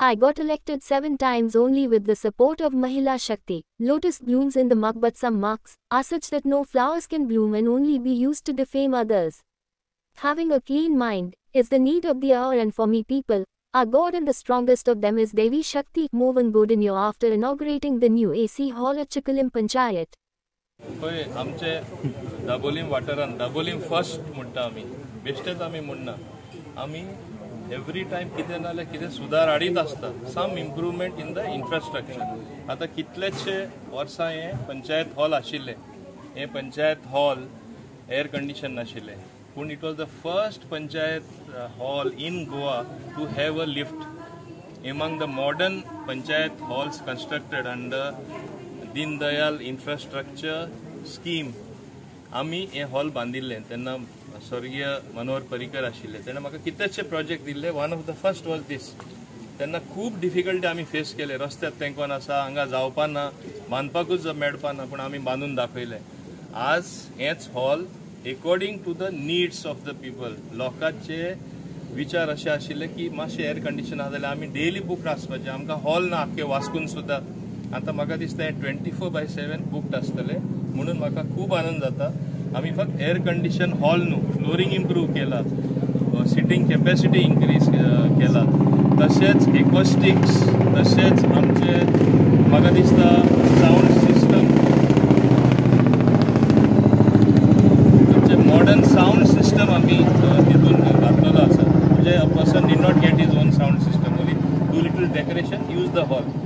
I got elected 7 times only with the support of Mahila Shakti. Lotus blooms in the mug, but some mugs are such that no flowers can bloom and only be used to defame others. Having a clean mind is the need of the hour, and for me people are God, and the strongest of them is Devi Shakti. Movan Godinyo after inaugurating the new AC hall at Chikalim Panchayat. होय आमचे दाबोलीम वाठारान Dabolim first म्हणटा आमी बेश्टेच आमी म्हणना आमी every time कितें नाल्यार कितें सुदार हाडीत आसता सम इम्प्रूवमेंट इन द इन्फ्रास्ट्रक्चर आतां कितलेशे वर्सां हे पंचायत हॉल आशिल्ले हे पंचायत हॉल एअर कंडिशन नाशिल्ले पूण it was the first panchayat hall in Goa to have a lift among the modern panchayat halls constructed under Deen Dayal infrastructure scheme आमी हे हॉल बांदिल्ले तेन्ना स्वर्गीय मनोहर पर्रीकर आशिल्ले तेणें म्हाका कितलेशे प्रोजेक्ट दिल्ले one of the first was this तेन्ना खूब डिफिकल्टी आमी फेस केले रस्त्यात तेंकोन आसा हांगा जावपाना बांदपाकूच मेळपाना पूण आमी बांदून दाखयले आज हेच hall according to the needs of the people लोकांचे विचार अशे आशिल्ले की मातशें एअर कंडिशन आहा जाल्यार आमी डेली बूक आसपाचें आमकां हॉल ना आख्खे वास्कून सुद्दां आता म्हाका दिसता 24/7 बुक्ड आसतले म्हणून म्हाका खूब आनंद जाता आमी फक्त air condition hall new flooring improve केला सिटींग कॅपॅसिटी इन्क्रीज केला तशेंच एक्वस्टिक्स तशेंच आमचे म्हाका दिसता साऊंड सिस्टम आमचे मॉडर्न साऊंड सिस्टम आमी तितून घातलेलो आसा म्हणजे a person did not get his own sound system only do little decoration use the hall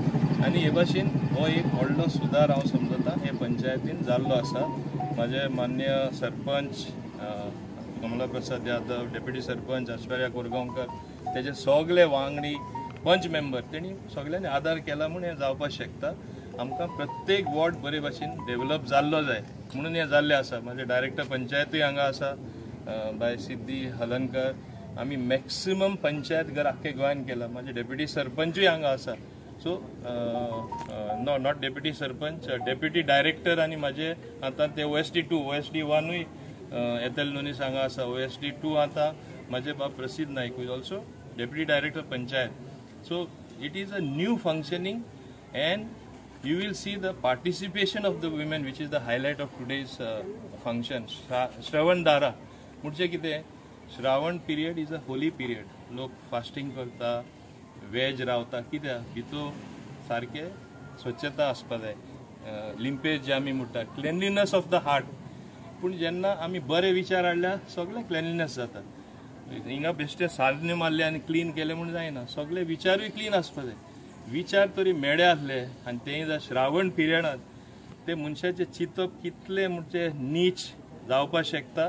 आनी हे भाशेन हो एक व्हडलो सुदार हांव समजता हे पंचायतीन जाल्लो आसा म्हाजे मान्य सरपंच कमला प्रसाद यादव डेप्युटी सरपंच ऐश्वर्या कोरगांवकर तेजे सगळे वांगडी पंच मेंबर तेणी सगळ्यांनी आदार केला म्हणून हे जावपाक शकता आमकां प्रत्येक वॉर्ड बरे भाशेन डेव्हलप जाल्लो जाय म्हणून हे जाल्ले आसा म्हाजे डायरेक्टर पंचायतूय हांगा आसा बाय सिद्धी हलनकर आमी मॅक्सिमम पंचायत घर आख्खे गोंयान केला म्हाजे डेप्युटी सरपंचूय हांगा आसा so no not deputy sarpanch deputy director आनी म्हाजे आतां ते OSD2 OSD1 येतेल नुनीस हांगा आसा OSD2 आतां म्हाजे बाब Prasidh Naik is also deputy director panchayat so it is a new functioning and you will see the participation of the women which is the highlight of today's function श्रवण दारा म्हणजे कितें Shravan period is a holy period लोक fasting करता वेज रावता कित्याक भितू सारखे स्वच्छता आसपा जाय लिंपेज जे आमी म्हणटा क्लेनलीनस ऑफ द हार्ट पूण जेन्ना आमी बरे विचार हाडल्यार सगळे क्लेनलीनस जाता हिंगा बेश्टे सान्य मारले आनी क्लीन केले म्हूण जायना सगळे विचारूय क्लीन आसपा जाय विचार तरी मेळे आसले आनी तेय जर श्रावण पिरियडांत ते मनशाचे चिंतप कितले म्हणजे नीच जावपाक शकता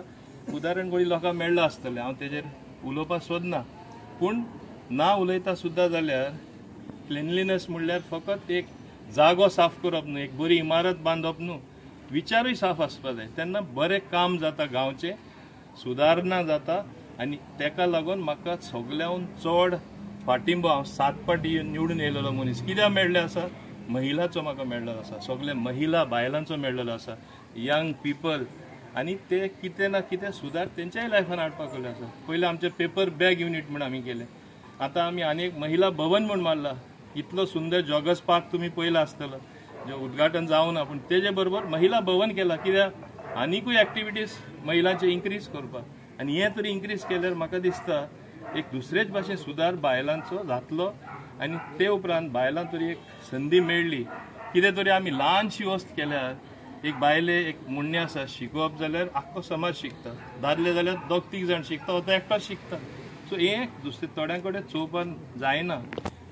उदाहरण कोणी लोकांक मेळ्ळो आसतलें हांव तेजेर उलोवपाक सोदना पूण ना उलयता सुद्दां जाल्यार क्लिनलीनेस म्हणल्यार फकत एक जागो साफ करप न्हू एक बरी इमारत बांदप न्हू विचारूय साफ आसपा जाय तेन्ना बरें काम जाता गांवचें सुदारणा जाता आनी तेका लागून म्हाका सगळ्यान चड फाटिंबो हांव 7 फावटी निवडून येयलेलो मनीस कित्याक मेळ्ळे आसा महिलांचो म्हाका मेळ्ळेलो आसा सगळे महिला बायलांचो मेळ्ळेलो आसा यंग पीपल आनी ते कितें ना कितें सुदार तेंच्याय लायफान हाडपाक लागले आसा पयलीं आमचे पेपर बॅग युनिट म्हण आमी केले आता आमी आनी एक महिला भवन म्हूण मारला इतलो सुंदर जॉगर्स पार्क तुमी पयला आसतलो जे उद्घाटन जावना पूण तेजे बरोबर महिला भवन केला कित्याक आनीकूय एक्टिविटीज महिलांचे इन्क्रीज करपाक आनी हे तरी इन्क्रीज केल्यार म्हाका दिसता एक दुसरेच भाशेन सुदार बायलांचो जातलो आनी ते उपरांत बायलांक तरी एक संदी मेळ्ळी कितें तरी आमी ल्हानशी वस्त केल्यार एक बायले एक मुण्य आसा शिकोवप जाल्यार आख्खो समाज शिकता दादले जाल्यार 2-3 जाण शिकता तो एकटोच शिकता सो हे दुसरे थोड्यां कडेन चोवपाक जायना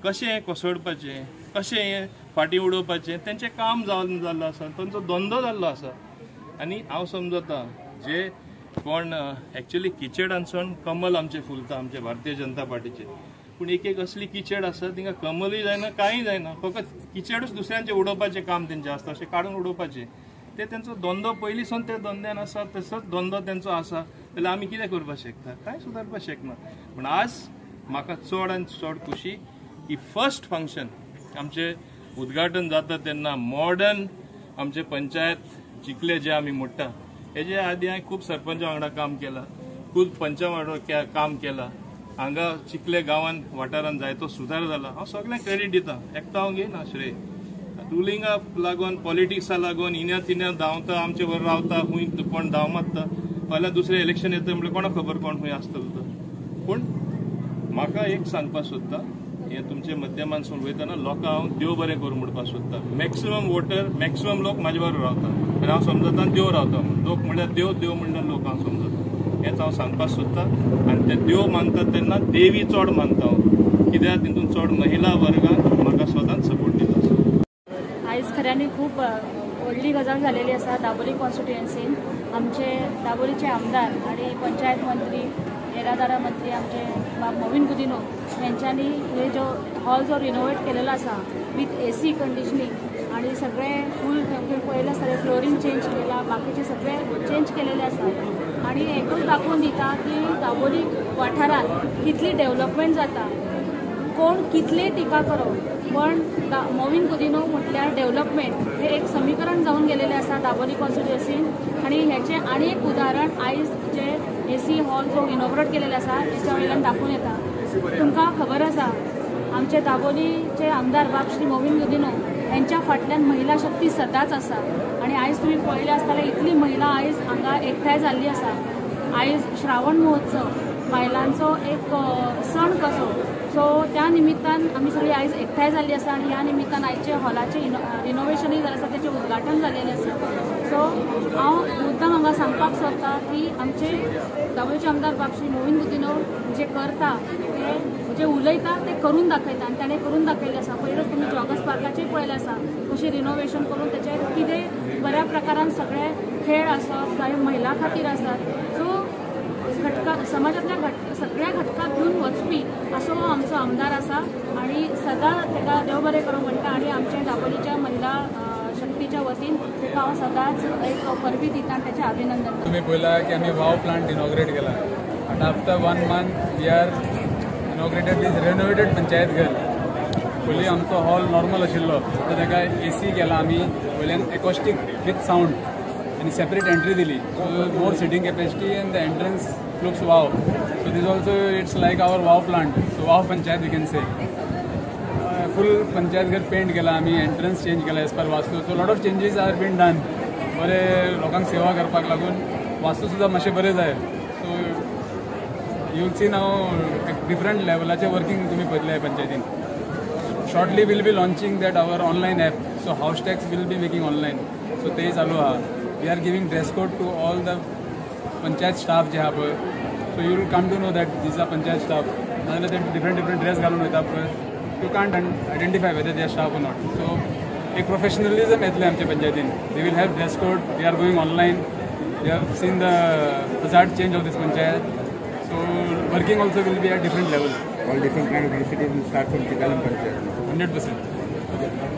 कशें हें कोसळपाचें कशें हें फाटीं उडोवपाचें तेंचें काम जाल्लो आसा तांचो धंदो जाल्लो आसा आनी हांव समजता जे कोण एक्चुअली किचेडांसून कमल आमचे फुलता आमचे भारतीय जनता पार्टीचे पूण एक असली किचेड आसा तिंगा कमलूय जायना कांय जायना फकत किचेडूच दुसऱ्यांचें उडोवपाचें काम तेंचें आसता अशें काडून उडोवपाचें ते तेंचो धंदो पयलींसून ते धंद्यान आसा तसोच धंदो तेंचो आसा जाल्यार आमी कितें करपाक शकता कांय सुदारपाक शकना पूण आज म्हाका चड आनी चड खुशी की फर्स्ट फंक्शन आमचे उद्घाटन जाता तेन्ना मॉडर्न आमचे पंचायत चिखले जे आमी म्हणटा हेजे आदी हांवें खूब सरपंचा वांगडा काम केलां खूब पंचा वांगडा काम केलां हांगा चिखले गांवांत वाठारांत जायतो सुदार जाला हांव सगळ्यांक क्रेडीट दिता एकटो हांव घेयना श्रेय रुलिंगाक लागून पॉलिटिक्सा लागून इन्या तिन्या धांवता आमचे बरोबर रावता खूंय कोण धांव मारता फाल्यां दुसरें इलेक्शन येता म्हणल्यार कोणाक खबर कोण खूंय आसतलो तो पूण म्हाका एक सांगपाक सोदता हें तुमचे माध्यमांतसून वयतना लोकांक हांव देव बरें करूं म्हणपाक सोदता मॅक्सिमम वोटर मॅक्सिमम लोक म्हाजे बरोबर रावता आनी हांव समजता देव रावता म्हणून लोक म्हणल्यार देव देव म्हणल्यार लोक हांव समजता हेंच हांव सांगपाक सोदता आनी ते देव मानता तेन्ना देवी चड मानता हांव कित्याक तितून चड महिला वर्गाक म्हाका सदांच सपोर्ट दिता आयज खऱ्यांनी खूब व्हडली गजाल जालेली आसा दाबोली कॉन्स्टिट्युएन्सीन आमचे दाबोलीचे आमदार आणि पंचायत मंत्री येरादारा मंत्री आमचे बाब मोविन गुदिनो यांच्यानी हे जो हॉल जो रिनोवेट केलेलो आसा विथ AC कंडिशनिंग आणि सगळे फूल पयले सगळे फ्लोरिंग चेंज केला बाकीचे सगळे चेंज केलेले आसा आणि एकूच दाखोवन दिता की दाबोली वाठारांत कितली डेव्हलपमेंट जाता कोण कितले टिका करो पण मोविन गुदिनो म्हटल्यार डेव्हलपमेंट हे एक समीकरण जाऊन गेलेले आसा दाबोली कॉन्स्टिट्युएन्सीन आणि ह्याचे आणि एक उदाहरण आयज जे AC हॉल जो इनॉग्रेट केलेले आसा त्याच्या वयल्यान दाखोवन येता तुमकां खबर आसा आमचे दाबोलीचे आमदार बाब श्री मोविन गुदिनो यांच्या फाटल्यान महिला शक्ती सदांच आसा आणि आयज तुम्ही पळयले आसतले इतली महिला आयज हांगा एकठांय जाल्ली आसा आयज श्रावण महोत्सव महिलांचो एक सण कसो सो त्या निमित्तान आमी सगळी आयज एकठांय जाल्ली आसा आणि ह्या निमित्तान आयचे हॉलाचे रिनोवेशनूय जालें आसा तेचें उद्घाटन जाल्लेलें आसा सो हांव मुद्दाम हांगा सांगपाक सोदता की आमचे दाबोलीचे आमदार बाब श्री मोविन गुदिनो जे करता ते जे उलयता ते करून दाखयता आनी ताणें करून दाखयलें आसा पयरूच तुमी जॉगर्स पार्काचेर पळयलें आसा कशें रिनोवेशन करून तेचेर कितें बऱ्या प्रकारान सगळे खेळ आसप काय महिला खातीर आसात सो समाजातल्या सगळ्या घटकांक घेवन वचपी असो हो आमचो आमदार आसा आणि सदां ताका देव बरें करूं म्हणटा आणि आमच्या दाबोलीच्या महिला शक्तीच्या वतीन ताका हांव सदांच एक परबी दिता आनी ताचें अभिनंदन तुम्ही पळयला की आमी वाव प्लांट इनॉग्रेट केला आनी after 1 month we are inaugurated this renovated panchayat घर पयलीं आमचो हॉल नॉर्मल आशिल्लो सो ताका AC केला आमी वयल्यान एकॉस्टीक विथ सावंड आणि सेपरेट एंट्री दिली so more seating capacity and the entrance looks wow so this also it's like our wow plant so wow panchayat we can say full panchayat घर paint केला आमी entrance change केला as per vastu so lot of changes R bin done बरें लोकांक सेवा करपाक लागून वास्तू सुद्दां मातशें बरें जाय so you see now different लेवलाचें वर्कींग तुमी पळयतले पंचायतीन shortly will be launching that our online app so house tax will be making online so तेय चालू आहा we are giving dress code to all the panchayat staff जे आहा पळय so you will come to know that these are panchayat staff नाजाल्यार ते different dress घालून वयता पळय you can't identify whether they R staff or not so एक professionalism येतलें आमच्या पंचायतीन they will have dress code we are going online we have seen the result change of this panchayat so working also will be at different level. All different kind of initiatives will start from Chikalam Panchayat. 100%.